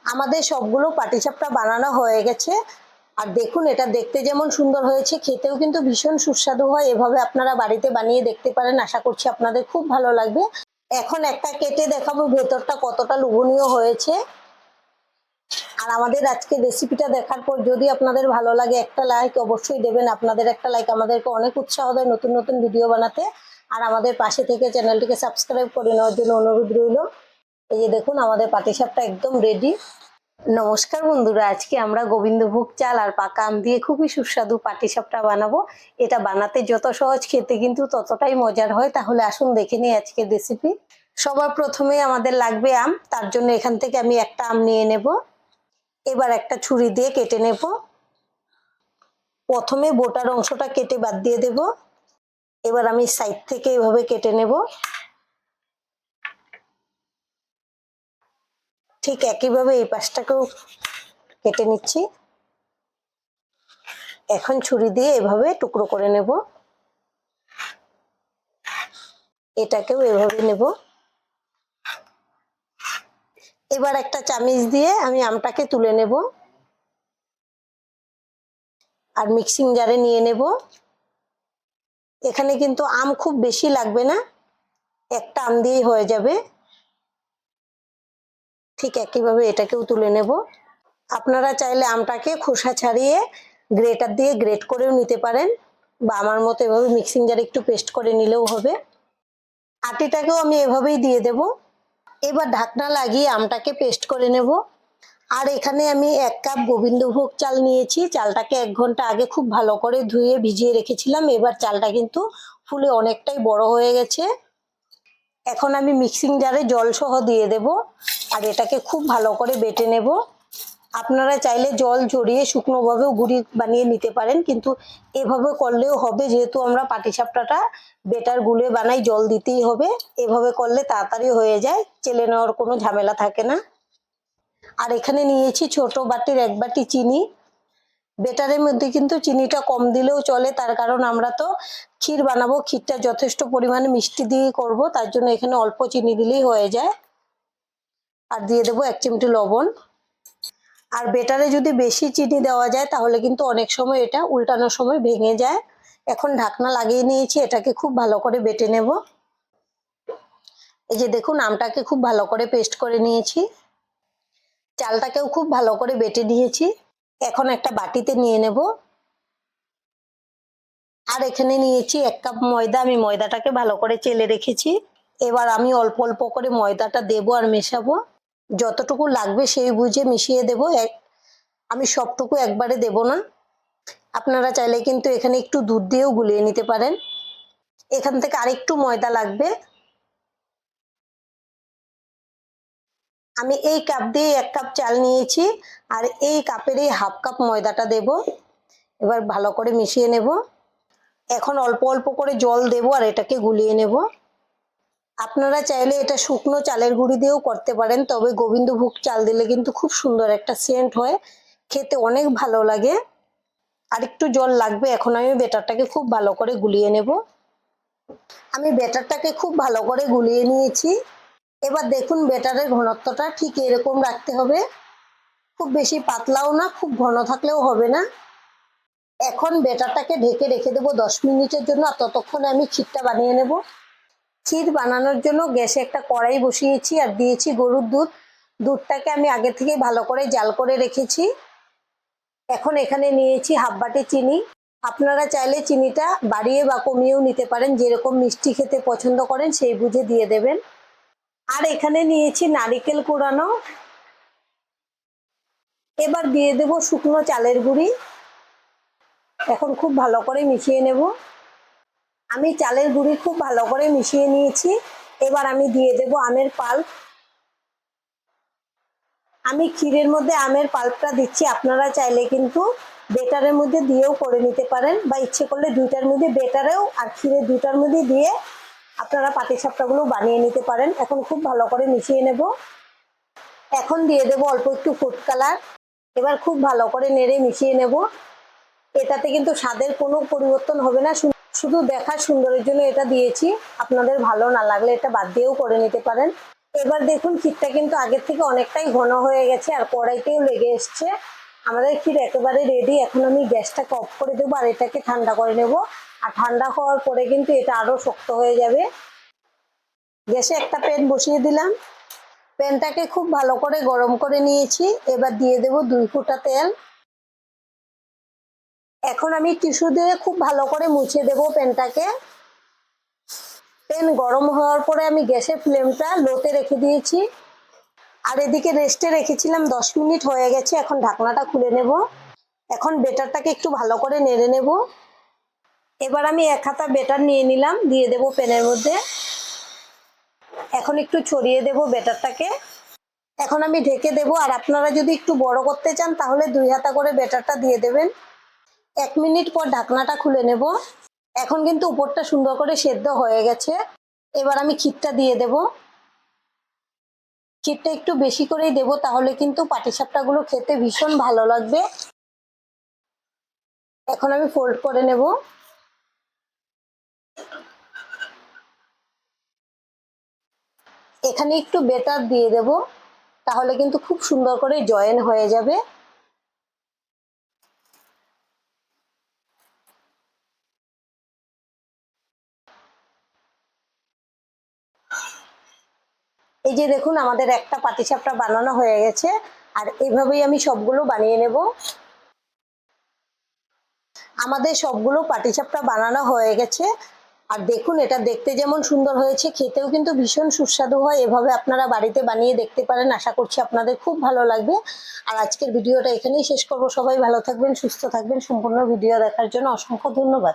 আমাদের সবগুলো পাটিসাপটা বানানো হয়ে গেছে। আর দেখুন, এটা দেখতে যেমন সুন্দর হয়েছে, খেতেও কিন্তু ভীষণ সুস্বাদু হয়। এভাবে আপনারা বাড়িতে বানিয়ে দেখতে পারেন, আশা করছি আপনাদের খুব ভালো লাগবে। এখন একটা কেটে দেখাবো ভেতরটা কতটা লোভনীয় হয়েছে। আর আমাদের আজকে রেসিপিটা দেখার পর যদি আপনাদের ভালো লাগে, একটা লাইক অবশ্যই দেবেন। আপনাদের একটা লাইক আমাদেরকে অনেক উৎসাহ দেয় নতুন নতুন ভিডিও বানাতে। আর আমাদের পাশে থেকে চ্যানেলটিকে সাবস্ক্রাইব করে নেওয়ার জন্য অনুরোধ রইল। এই যে দেখুন, আমাদের পাটিসাপটা একদম রেডি। নমস্কার বন্ধুরা, আজকে আমরা গোবিন্দভোগ চাল আর পাকা আম দিয়ে খুবই সুস্বাদু পাটিসাপটা বানাবো। এটা বানাতে যত সহজ, খেতে কিন্তু ততটাই মজার হয়। তাহলে আসুন দেখে নিই আজকের রেসিপি। সবার প্রথমে আমাদের লাগবে আম। তার জন্য এখান থেকে আমি একটা আম নিয়ে নেব। এবার একটা ছুরি দিয়ে কেটে নেব। প্রথমে বোটার অংশটা কেটে বাদ দিয়ে দেব। এবার আমি সাইড থেকে এভাবে কেটে নেব। ঠিক একইভাবে এই পাশটাকেও কেটে নিচ্ছি। এখন ছুরি দিয়ে এভাবে টুকরো করে নেব। এটাকেও এভাবে নেব। এবার একটা চামিচ দিয়ে আমি আমটাকে তুলে নেব আর মিক্সিং জারে নিয়ে নেব। এখানে কিন্তু আম খুব বেশি লাগবে না, একটা আম দিয়েই হয়ে যাবে। ঠিক একইভাবে এটাকেও তুলে নেব। আপনারা চাইলে আমটাকে খোসা ছাড়িয়ে গ্রেটার দিয়ে গ্রেট করেও নিতে পারেন, বা আমার মতো এভাবে মিক্সিং জারে একটু পেস্ট করে নিলেও হবে। আটিটাকেও আমি এভাবেই দিয়ে দেব। এবার ঢাকনা লাগিয়ে আমটাকে পেস্ট করে নেব। আর এখানে আমি 1 কাপ গোবিন্দভোগ চাল নিয়েছি। চালটাকে 1 ঘন্টা আগে খুব ভালো করে ধুয়ে ভিজিয়ে রেখেছিলাম। এবার চালটা কিন্তু ফুলে অনেকটাই বড় হয়ে গেছে। এখন আমি মিক্সিং জারে জল সহ দিয়ে দেব আর এটাকে খুব ভালো করে বেটে নেব। আপনারা চাইলে জল ঝরিয়ে শুকনোভাবেও গুঁড়ি বানিয়ে নিতে পারেন, কিন্তু এভাবে করলেও হবে। যেহেতু আমরা পাটিসাপটাটা বেটার গুলে বানাই, জল দিতেই হবে। এভাবে করলে তাড়াতাড়ি হয়ে যায়, চেলে নেওয়ার কোনো ঝামেলা থাকে না। আর এখানে নিয়েছি ছোট বাটির 1 বাটি চিনি। বেটারের মধ্যে কিন্তু চিনিটা কম দিলেও চলে, তার কারণ আমরা তো ক্ষীর বানাবো, ক্ষীরটা যথেষ্ট পরিমাণে মিষ্টি দিয়ে করব, তার জন্য এখানে অল্প চিনি দিলেই হয়ে যায়। আর দিয়ে দেবো 1 চিমটি লবণ। আর বেটারে যদি বেশি চিনি দেওয়া যায় তাহলে কিন্তু অনেক সময় এটা উল্টানোর সময় ভেঙে যায়। এখন ঢাকনা লাগিয়ে নিয়েছি, এটাকে খুব ভালো করে বেটে নেব। এই যে দেখুন, আমটাকে খুব ভালো করে পেস্ট করে নিয়েছি, চালটাকেও খুব ভালো করে বেটে নিয়েছি। এখন একটা বাটিতে নিয়ে নেব। আর এখানে নিয়েছি 1 কাপ ময়দা। আমি ময়দাটাকে ভালো করে চেলে রেখেছি। এবার আমি অল্প অল্প করে ময়দাটা দেব আর মেশাবো। যতটুকু লাগবে সেই বুঝে মিশিয়ে দেব। আমি সবটুকু একবারে দেব না। আপনারা চাইলে কিন্তু এখানে একটু দুধ দিয়েও গুলিয়ে নিতে পারেন। এখান থেকে আরেকটু ময়দা লাগবে। আমি এই কাপ দিয়ে 1 কাপ চাল নিয়েছি আর এই কাপের এই হাফ কাপ ময়দাটা দেব। এবার ভালো করে মিশিয়ে নেব। এখন অল্প অল্প করে জল দেব আর এটাকে গুলিয়ে নেব। আপনারা চাইলে এটা শুকনো চালের গুঁড়ি দিয়েও করতে পারেন, তবে গোবিন্দভোগ চাল দিলে কিন্তু খুব সুন্দর একটা সেন্ট হয়, খেতে অনেক ভালো লাগে। আর একটু জল লাগবে। এখন আমি বেটারটাকে খুব ভালো করে গুলিয়ে নেব। আমি বেটারটাকে খুব ভালো করে গুলিয়ে নিয়েছি। এবার দেখুন, বেটারের ঘনত্বটা ঠিক এরকম রাখতে হবে, খুব বেশি পাতলাও না, খুব ঘন থাকলেও হবে না। এখন বেটারটাকে ঢেকে রেখে দেবো 10 মিনিটের জন্য। আর ততক্ষণে আমি ক্ষীরটা বানিয়ে নেব। ক্ষীর বানানোর জন্য গ্যাসে একটা কড়াই বসিয়েছি আর দিয়েছি গরুর দুধ। দুধটাকে আমি আগে থেকে ভালো করে জাল করে রেখেছি। এখন এখানে নিয়েছি হাফ বাটি চিনি। আপনারা চাইলে চিনিটা বাড়িয়ে বা কমিয়েও নিতে পারেন, যেরকম মিষ্টি খেতে পছন্দ করেন সেই বুঝে দিয়ে দেবেন। আর এখানে নিয়েছি নারকেল কোড়ানো। এবার দিয়ে দেব শুকনো চালের গুঁড়ি। এখন খুব ভালো করে মিশিয়ে নেব। আমি চালের গুঁড়ি খুব ভালো করে মিশিয়ে নিয়েছি। এবার আমি দিয়ে দেব আমের পাল্প। আমি ক্ষীরের মধ্যে আমের পাল্পটা দিচ্ছি। আপনারা চাইলে কিন্তু বেটারের মধ্যে দিয়েও করে নিতে পারেন, বা ইচ্ছে করলে দুইটার মধ্যে, বেটারেও আর ক্ষীরের দুটার মধ্যে দিয়ে আপনারা পাটিসাপটাগুলো বানিয়ে নিতে পারেন। এখন খুব ভালো করে মিশিয়ে নেব। এখন দিয়ে দেব অল্প একটু ফুড কালার। এবার খুব ভালো করে নেড়ে মিশিয়ে নেব। এটাতে কিন্তু স্বাদের কোনো পরিবর্তন হবে না, শুধু দেখার সুন্দরের জন্য এটা দিয়েছি। আপনাদের ভালো না লাগলে এটা বাদ দিয়েও করে নিতে পারেন। এবার দেখুন ক্ষীরটা কিন্তু আগের থেকে অনেকটাই ঘন হয়ে গেছে আর কড়াইতেও লেগে এসছে। আমাদের ক্ষীর একেবারে রেডি। এখন আমি গ্যাসটাকে অফ করে দেবো আর এটাকে ঠান্ডা করে নেব। আর ঠান্ডা হওয়ার পরে কিন্তু এটা আরো শক্ত হয়ে যাবে। গ্যাসে একটা প্যান বসিয়ে দিলাম। প্যানটাকে খুব ভালো করে গরম করে নিয়েছি। এবার দিয়ে দেব 2 ফোঁটা তেল। এখন আমি টিস্যু দিয়ে খুব ভালো করে মুছে দেব প্যানটাকে। প্যান গরম হওয়ার পরে আমি গ্যাসের ফ্লেমটা লোতে রেখে দিয়েছি। আর এদিকে রেস্টে রেখেছিলাম 10 মিনিট হয়ে গেছে। এখন ঢাকনাটা খুলে নেব। এখন বেটারটাকে একটু ভালো করে নেড়ে নেব। এবার আমি 1 হাতা বেটার নিয়ে নিলাম, দিয়ে দেব প্যানের মধ্যে। এখন একটু ছড়িয়ে দেব বেটারটাকে। এখন আমি ঢেকে দেব। আর আপনারা যদি একটু বড় করতে চান তাহলে 2 হাতা করে বেটারটা দিয়ে দেবেন। 1 মিনিট পর ঢাকনাটা খুলে নেব। এখন কিন্তু উপরটা সুন্দর করে সেদ্ধ হয়ে গেছে। এবার আমি ক্ষীরটা দিয়ে দেব। ক্ষীরটা একটু বেশি করেই দেব, তাহলে কিন্তু পাটিসাপটাগুলো খেতে ভীষণ ভালো লাগবে। এখন আমি ফোল্ড করে নেব। এখানে একটু বেটার দিয়ে দেব, তাহলে কিন্তু খুব সুন্দর করে জয়েন হয়ে যাবে। এই যে দেখুন আমাদের একটা পাটিসাপটা বানানো হয়ে গেছে। আর এইভাবেই আমি সবগুলো বানিয়ে নেব। আমাদের সবগুলো পাটিসাপটা বানানো হয়ে গেছে। আর দেখুন এটা দেখতে যেমন সুন্দর হয়েছে, খেতেও কিন্তু ভীষণ সুস্বাদু হয়। এভাবে আপনারা বাড়িতে বানিয়ে দেখতে পারেন। আশা করছি আপনাদের খুব ভালো লাগবে। আর আজকের ভিডিওটা এখানেই শেষ করব। সবাই ভালো থাকবেন, সুস্থ থাকবেন। সম্পূর্ণ ভিডিও দেখার জন্য অসংখ্য ধন্যবাদ।